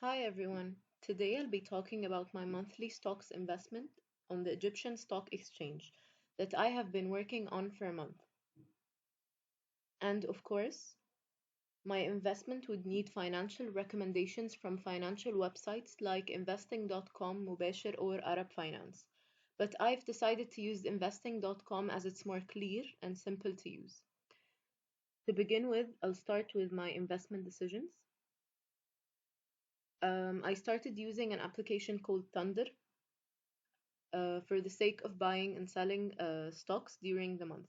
Hi everyone. Today I'll be talking about my monthly stocks investment on the Egyptian Stock Exchange that I have been working on for a month. And of course, my investment would need financial recommendations from financial websites like investing.com, Mubashir, or Arab Finance. But I've decided to use investing.com as it's more clear and simple to use. To begin with, I'll start with my investment decisions. I started using an application called Thunder for the sake of buying and selling stocks during the month.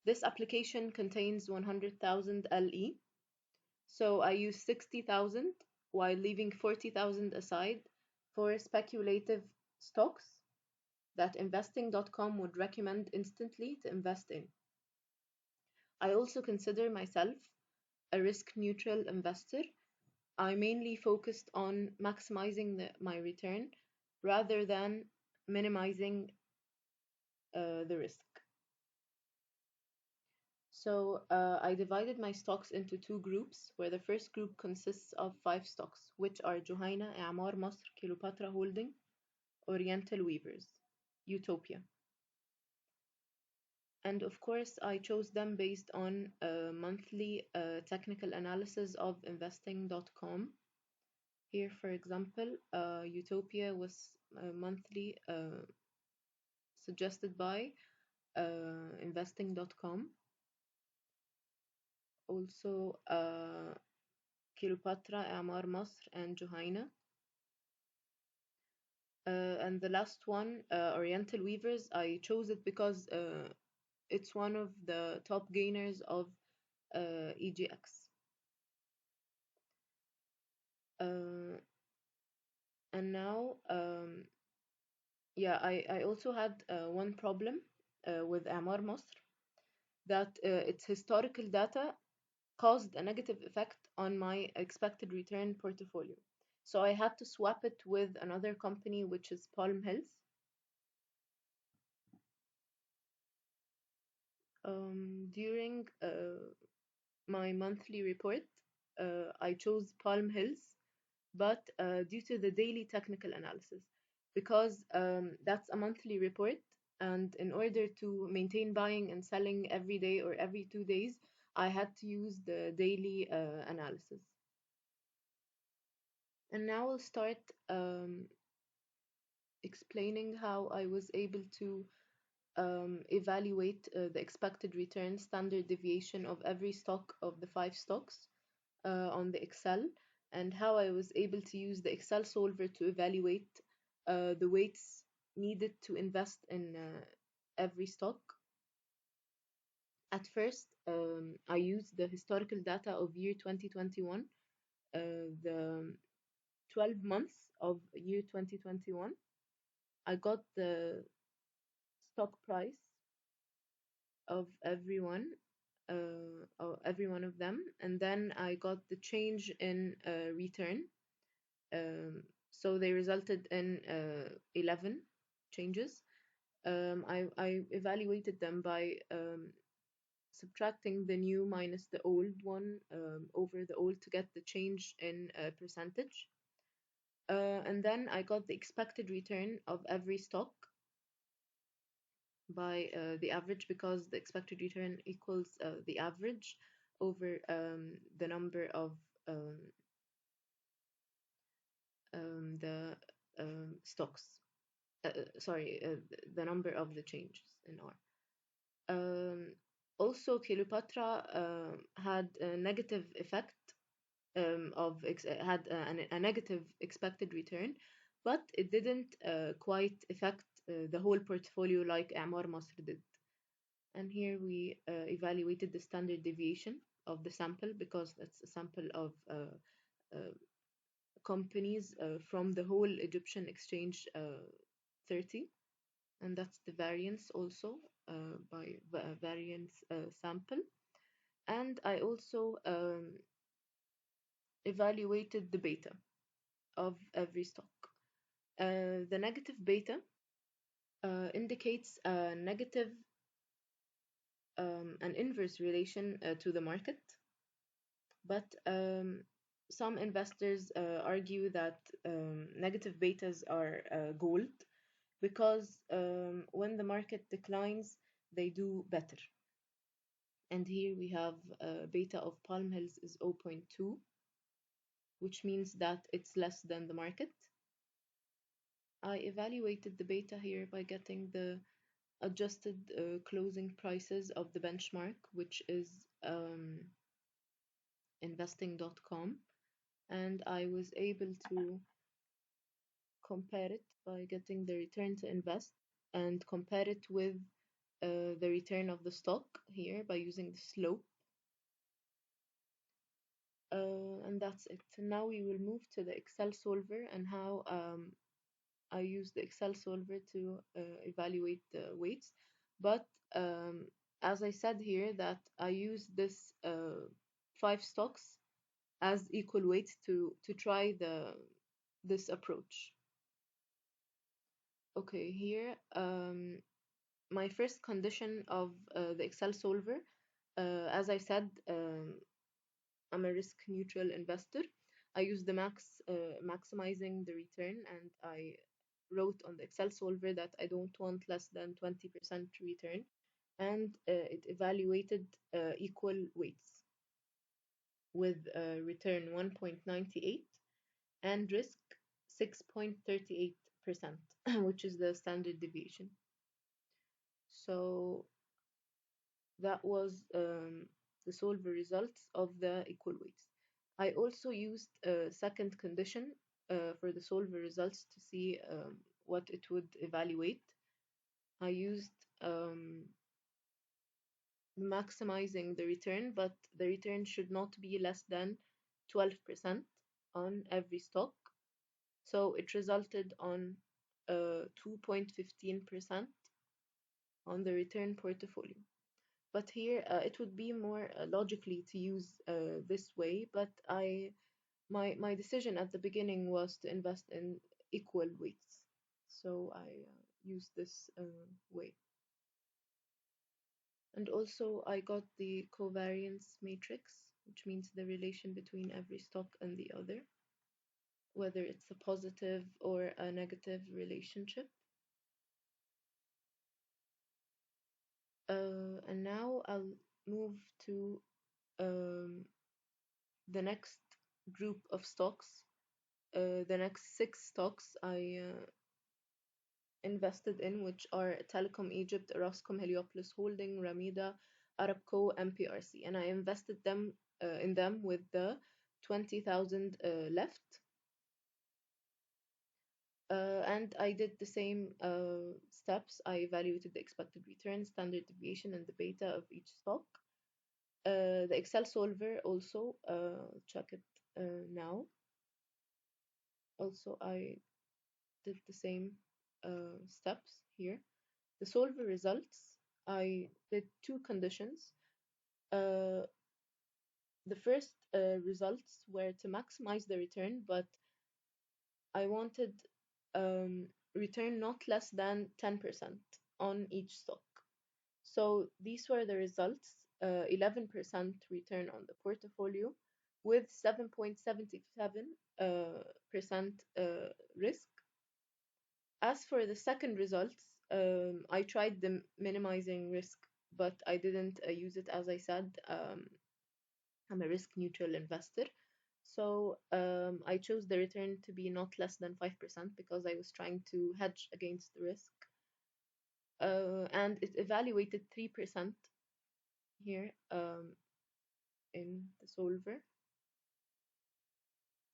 This application contains 100,000 LE, so I use 60,000 while leaving 40,000 aside for speculative stocks that investing.com would recommend instantly to invest in. I also consider myself a risk neutral investor. I mainly focused on maximizing my return rather than minimizing the risk. So I divided my stocks into two groups, where the first group consists of five stocks, which are Juhayna, I'mar Masr, Kilopatra Holding, Oriental Weavers, Utopia. And of course, I chose them based on a monthly technical analysis of investing.com. Here, for example, Utopia was monthly suggested by investing.com. Also, Kilopatra, Amar Masr, and Juhayna. And the last one, Oriental Weavers, I chose it because it's one of the top gainers of EGX. Uh, and now, I also had one problem with Amar Masr, that its historical data caused a negative effect on my expected return portfolio. So I had to swap it with another company, which is Palm Hills. During my monthly report, I chose Palm Hills, but due to the daily technical analysis, because that's a monthly report, and in order to maintain buying and selling every day or every 2 days, I had to use the daily analysis. And now I'll start explaining how I was able to evaluate the expected return standard deviation of every stock of the five stocks on the Excel, and how I was able to use the Excel solver to evaluate the weights needed to invest in every stock. At first, I used the historical data of year 2021, the 12 months of year 2021. I got the stock price of every one of them, and then I got the change in return. So they resulted in 11 changes. I evaluated them by subtracting the new minus the old one over the old to get the change in percentage. And then I got the expected return of every stock by the average, because the expected return equals the average over the number of the stocks. The number of the changes in R. Um, Also, Kilopatra had a negative effect had a negative expected return, but it didn't quite affect the whole portfolio like Amar Masr did. And here we evaluated the standard deviation of the sample, because that's a sample of uh, companies from the whole Egyptian exchange 30, and that's the variance also by variance sample. And I also evaluated the beta of every stock. The negative beta indicates a negative, an inverse relation to the market, but some investors argue that negative betas are gold because when the market declines, they do better. And here we have beta of Palm Hills is zero point 0.2, which means that it's less than the market. I evaluated the beta here by getting the adjusted closing prices of the benchmark, which is investing.com, and I was able to compare it by getting the return to invest and compare it with the return of the stock here by using the slope. And that's it. Now we will move to the Excel solver and how I use the Excel solver to evaluate the weights. But as I said here, that I use this 5 stocks as equal weights to try this approach. Okay, here my first condition of the Excel solver, as I said, I'm a risk neutral investor. I use the maximizing the return, and I wrote on the Excel solver that I don't want less than 20% return, and it evaluated equal weights with return 1.98 and risk 6.38%, which is the standard deviation. So that was the solver results of the equal weights. I also used a second condition for the solver results to see what it would evaluate. I used maximizing the return, but the return should not be less than 12% on every stock. So it resulted on 2.15% on the return portfolio. But here it would be more logically to use this way, but my decision at the beginning was to invest in equal weights. So I used this way. And also I got the covariance matrix, which means the relation between every stock and the other, whether it's a positive or a negative relationship. And now I'll move to um, the next group of stocks. The next 6 stocks I invested in, which are Telecom Egypt, Orascom, Heliopolis Holding, Ramida, Arabco, MPRC, and I invested them in them with the 20,000 left. And I did the same steps. I evaluated the expected return, standard deviation, and the beta of each stock. The Excel solver also, check it now. Also, I did the same steps here. The solver results, I did 2 conditions. Uh, the first results were to maximize the return, but I wanted return not less than 10% on each stock. So these were the results, 11% return on the portfolio with 7.77% percent risk. As for the second results, I tried the minimizing risk, but I didn't use it. As I said, I'm a risk neutral investor. So I chose the return to be not less than 5% because I was trying to hedge against the risk. And it evaluated 3% here in the solver,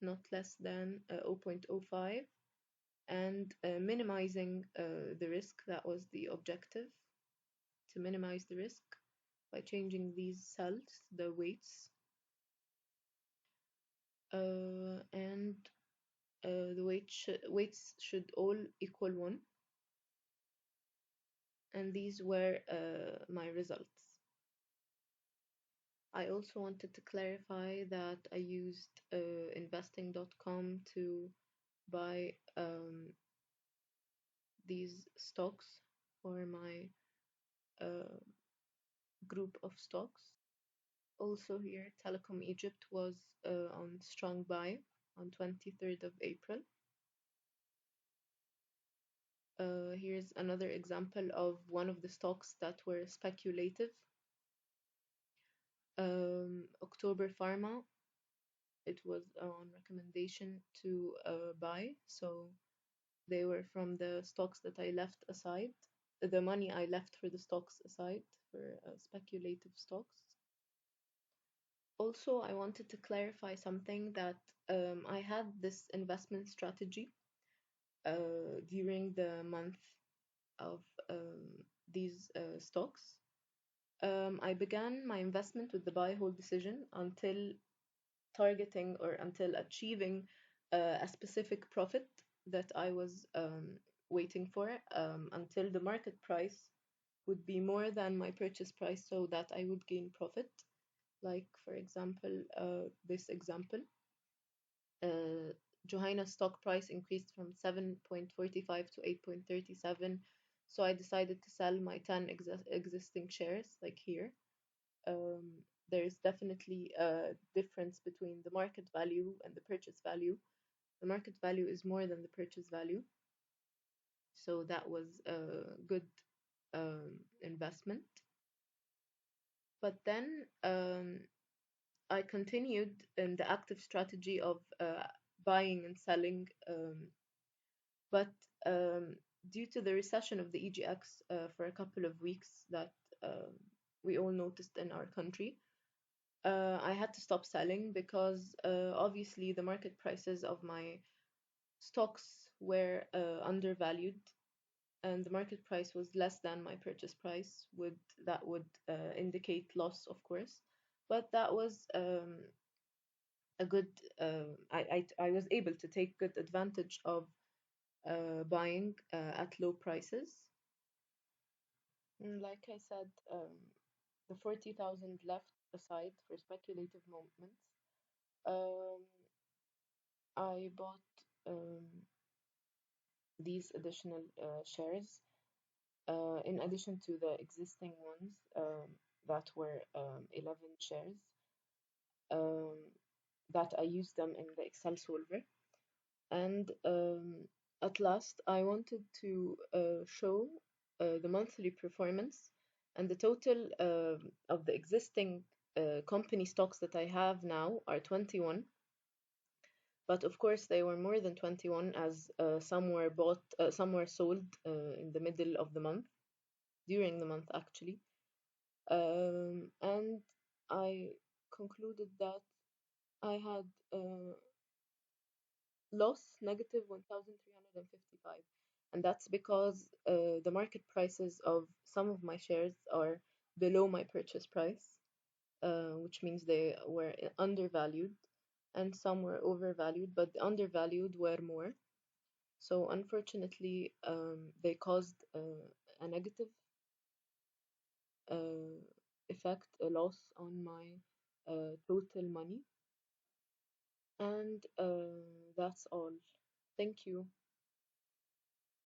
not less than 0.05, and minimizing the risk. That was the objective, to minimize the risk by changing these cells, the weights, and the weights should all equal 1. And these were my results. I also wanted to clarify that I used investing.com to buy these stocks for my uh, group of stocks. Also here, Telecom Egypt was on strong buy on 23rd of April. Here's another example of one of the stocks that were speculative. October Pharma, it was on recommendation to buy, so they were from the stocks that I left aside, the money I left for the stocks aside for speculative stocks. Also, I wanted to clarify something that I had this investment strategy during the month of these stocks. I began my investment with the buy hold decision until targeting or until achieving a specific profit that I was waiting for until the market price would be more than my purchase price so that I would gain profit. Like, for example, this example, uh, Johanna's stock price increased from 7.45 to 8.37. So I decided to sell my 10 existing shares, like here. There's definitely a difference between the market value and the purchase value. The market value is more than the purchase value. So that was a good investment. But then I continued in the active strategy of buying and selling, but due to the recession of the EGX for a couple of weeks that we all noticed in our country, I had to stop selling because obviously the market prices of my stocks were undervalued and the market price was less than my purchase price would that would indicate loss, of course, but that was a good I was able to take good advantage of buying at low prices. Like I said, the 40,000 left aside for speculative moments. um, I bought these additional shares in addition to the existing ones that were 11 shares um, that I used them in the Excel solver. And at last, I wanted to show the monthly performance and the total of the existing company stocks that I have now are 21. But of course, they were more than 21 as some were sold in the middle of the month, during the month actually. And I concluded that I had loss negative 1,355. And that's because the market prices of some of my shares are below my purchase price, which means they were undervalued, and some were overvalued, but the undervalued were more. So unfortunately, they caused a negative uh, effect, a loss on my total money. And that's all. Thank you.